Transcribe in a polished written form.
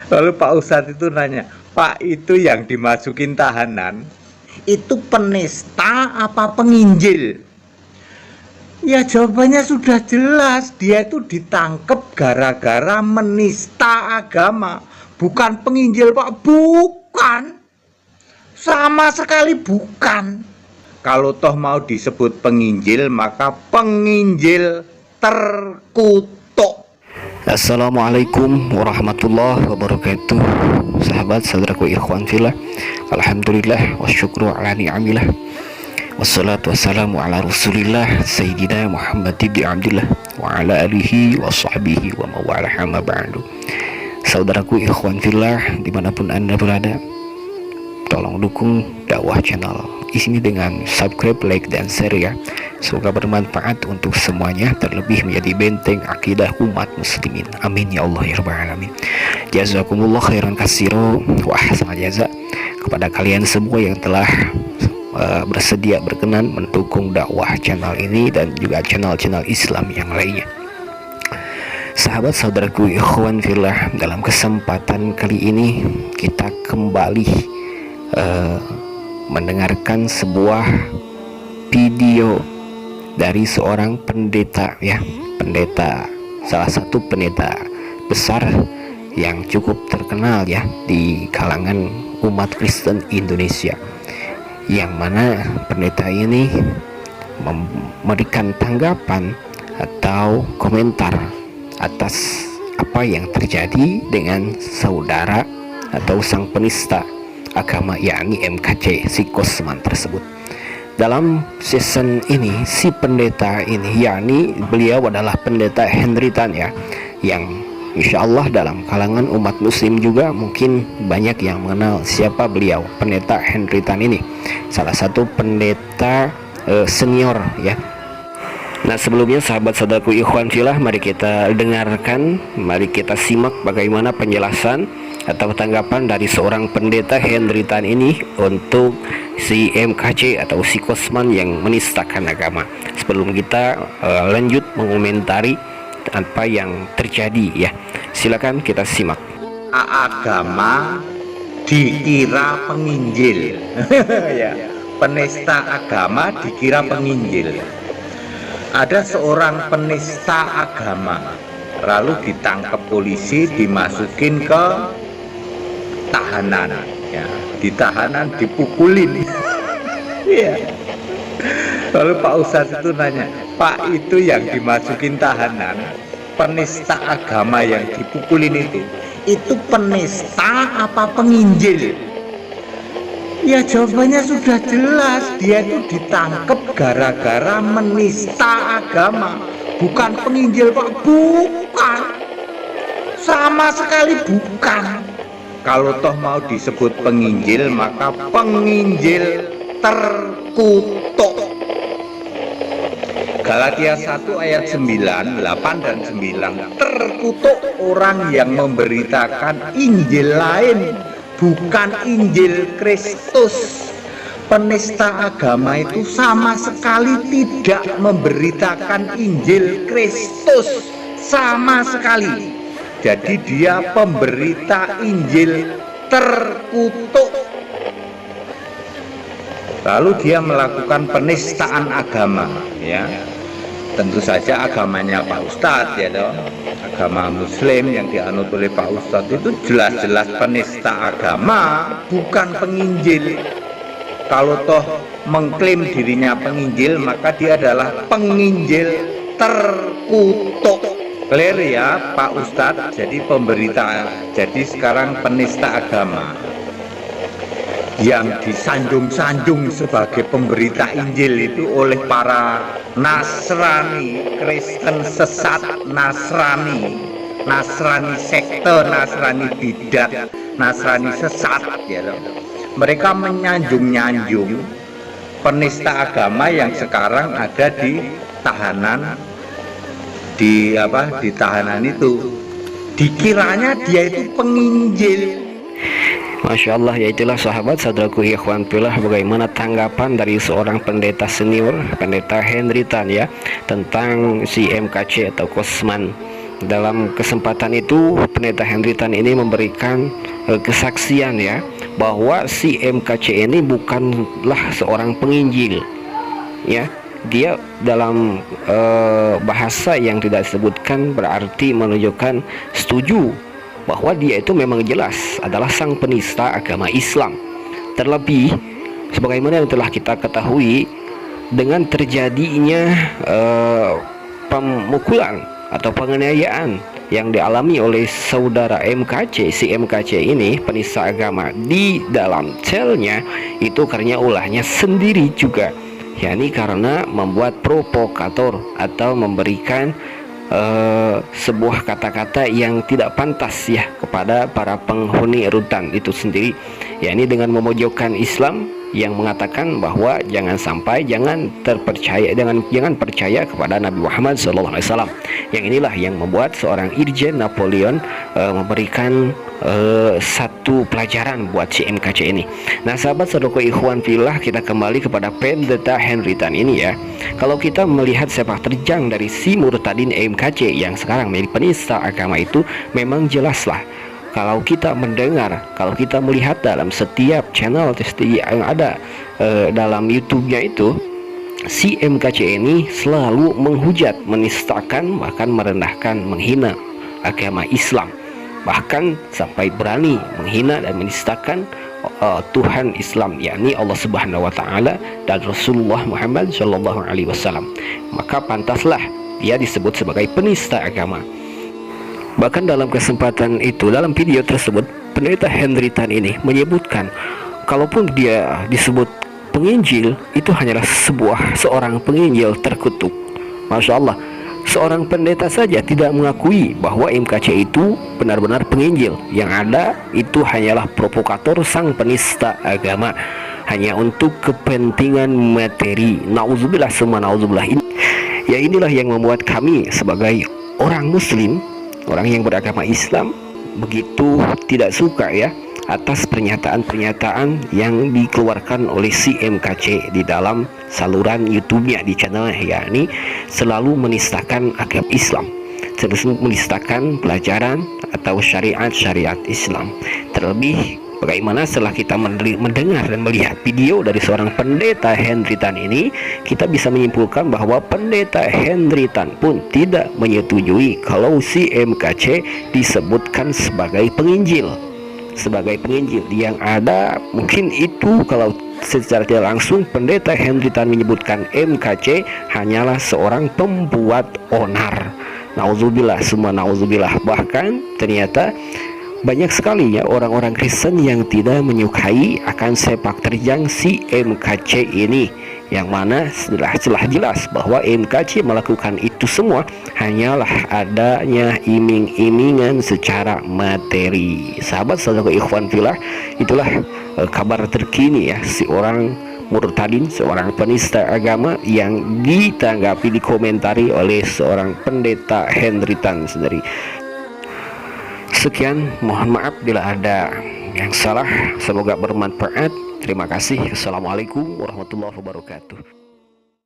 Lalu Pak Ustadz itu nanya, Pak, itu yang dimasukin tahanan itu penista apa penginjil? Ya jawabannya sudah jelas, dia itu ditangkap gara-gara menista agama, bukan penginjil Pak, bukan, sama sekali bukan. Kalau toh mau disebut penginjil, maka penginjil terkutuk. Assalamualaikum warahmatullahi wabarakatuh. Sahabat saudaraku ikhwan fillah, alhamdulillah wasyukru ala ni'amillah, wassalatu wassalamu ala rasulillah sayyidina Muhammad ibn Abdillah wa ala alihi wa sahbihi wa mawalah amma ba'du. Saudaraku ikhwan fillah dimanapun anda berada, tolong dukung dakwah channel ini dengan subscribe, like, dan share ya. Semoga bermanfaat untuk semuanya, terlebih menjadi benteng akidah umat muslimin. Amin ya Allah ya rabbal alamin. Jazakumullah khairan katsiro wa ahsanal jaza kepada kalian semua yang telah bersedia berkenan mendukung dakwah channel ini dan juga channel-channel Islam yang lainnya. Sahabat saudaraku ikhwan fillah, dalam kesempatan kali ini kita kembali mendengarkan sebuah video dari seorang pendeta ya, salah satu pendeta besar yang cukup terkenal ya di kalangan umat Kristen Indonesia, yang mana pendeta ini memberikan tanggapan atau komentar atas apa yang terjadi dengan saudara atau sang penista agama, yakni MKC si Kosman tersebut. Dalam season ini si pendeta ini, yakni beliau adalah pendeta Henry Tan ya, yang insya Allah dalam kalangan umat muslim juga mungkin banyak yang mengenal siapa beliau, pendeta Henry Tan ini, salah satu pendeta senior ya. Nah, sebelumnya sahabat saudaraku ikhwan fillah, mari kita dengarkan, mari kita simak bagaimana penjelasan atau tanggapan dari seorang pendeta Henry Tan ini untuk si MKC atau si Kosman yang menistakan agama. Sebelum kita lanjut mengomentari apa yang terjadi ya, silakan kita simak. Agama dikira penginjil. Ya, penista agama dikira penginjil. Ada seorang penista agama lalu ditangkap polisi, dimasukin ke tahanan ya, di tahanan dipukulin. Ya. Lalu Pak Ustadz itu nanya, Pak, itu yang dimasukin tahanan penista agama yang dipukulin itu penista apa penginjil? Ya jawabannya sudah jelas, dia itu ditangkap gara-gara menista agama, bukan penginjil Pak, bukan, sama sekali bukan. Kalau toh mau disebut penginjil, maka penginjil terkutuk. Galatia 1 ayat 9, 8 dan 9. Terkutuk orang yang memberitakan injil lain, bukan Injil Kristus. Penista agama itu sama sekali tidak memberitakan Injil Kristus, sama sekali. Jadi dia pemberita Injil terkutuk. Lalu dia melakukan penistaan agama ya. Tentu saja agamanya Pak Ustadz ya toh. Agama Muslim yang dianut oleh Pak Ustadz itu jelas-jelas penista agama, bukan penginjil. Kalau toh mengklaim dirinya penginjil, maka dia adalah penginjil terkutuk. Clear ya Pak Ustadz, jadi pemberita, jadi sekarang penista agama yang disanjung-sanjung sebagai pemberita Injil itu oleh para Nasrani, Kristen sesat, Nasrani sekte, Nasrani bidat, Nasrani sesat ya. Mereka menyanjung-nyanjung penista agama yang sekarang ada di tahanan, di tahanan itu. Dikiranya dia itu penginjil. Masya Allah, ya itulah sahabat saudaraku ikhwan fillah, bagaimana tanggapan dari seorang pendeta senior, pendeta Henry Tan ya, tentang si MKC atau Kosman dalam kesempatan itu Pendeta Henry Tan ini memberikan kesaksian ya, bahwa si MKC ini bukanlah seorang penginjil ya. Dia dalam bahasa yang tidak disebutkan berarti menunjukkan setuju bahwa dia itu memang jelas adalah sang penista agama Islam. Terlebih sebagaimana yang telah kita ketahui, dengan terjadinya pemukulan atau penganiayaan yang dialami oleh saudara MKC, si MKC ini penista agama di dalam selnya, itu karena ulahnya sendiri juga, yakni karena membuat provokator atau memberikan sebuah kata-kata yang tidak pantas ya kepada para penghuni rutan itu sendiri, yakni dengan memojokkan Islam yang mengatakan bahwa jangan percaya kepada Nabi Muhammad SAW. Yang inilah yang membuat seorang Irjen Napoleon memberikan satu pelajaran buat si MKC ini. Nah, sahabat saudara ikhwan fillah, kita kembali kepada Pendeta Henry Tan ini ya. Kalau kita melihat sepak terjang dari si murtadin MKC yang sekarang menjadi penista agama itu, memang jelaslah kalau kita mendengar, kalau kita melihat dalam setiap channel yang ada dalam YouTube-nya itu, si MKC ini selalu menghujat, menistakan, bahkan merendahkan, menghina agama Islam, bahkan sampai berani menghina dan menistakan Tuhan Islam, yakni Allah Subhanahu wa taala dan Rasulullah Muhammad sallallahu alaihi wasallam. Maka pantaslah dia disebut sebagai penista agama. Bahkan dalam kesempatan itu, dalam video tersebut, Pendeta Henry Tan ini menyebutkan kalaupun dia disebut penginjil, itu hanyalah seorang penginjil terkutuk. Masya Allah, seorang pendeta saja tidak mengakui bahwa MKC itu benar-benar penginjil. Yang ada itu hanyalah provokator sang penista agama, hanya untuk kepentingan materi. Nauzubillah summa nauzubillah. Ya, inilah yang membuat kami sebagai orang muslim, orang yang beragama Islam, begitu tidak suka ya atas pernyataan-pernyataan yang dikeluarkan oleh si MKC di dalam saluran YouTube-nya, di channelnya, yakni selalu menistakan agama Islam, terus menistakan pelajaran atau syariat Islam. Terlebih bagaimana setelah kita mendengar dan melihat video dari seorang Pendeta Henry Tan ini, kita bisa menyimpulkan bahwa Pendeta Henry Tan pun tidak menyetujui kalau si MKC disebutkan sebagai penginjil. Yang ada mungkin itu kalau secara tidak langsung Pendeta Henry Tan menyebutkan MKC hanyalah seorang pembuat onar. Nauzubillah summa nauzubillah. Bahkan ternyata banyak sekali ya orang-orang Kristen yang tidak menyukai akan sepak terjang si MKC ini, yang mana setelah jelas bahwa MKC melakukan itu semua hanyalah adanya iming-imingan secara materi. Sahabat saudara ikhwan fillah, itulah kabar terkini ya, si orang murtadin, seorang penista agama yang ditanggapi, dikomentari oleh seorang Pendeta Henry Tan sendiri. Sekian, mohon maaf bila ada yang salah, semoga bermanfaat. Terima kasih. Assalamualaikum warahmatullahi wabarakatuh.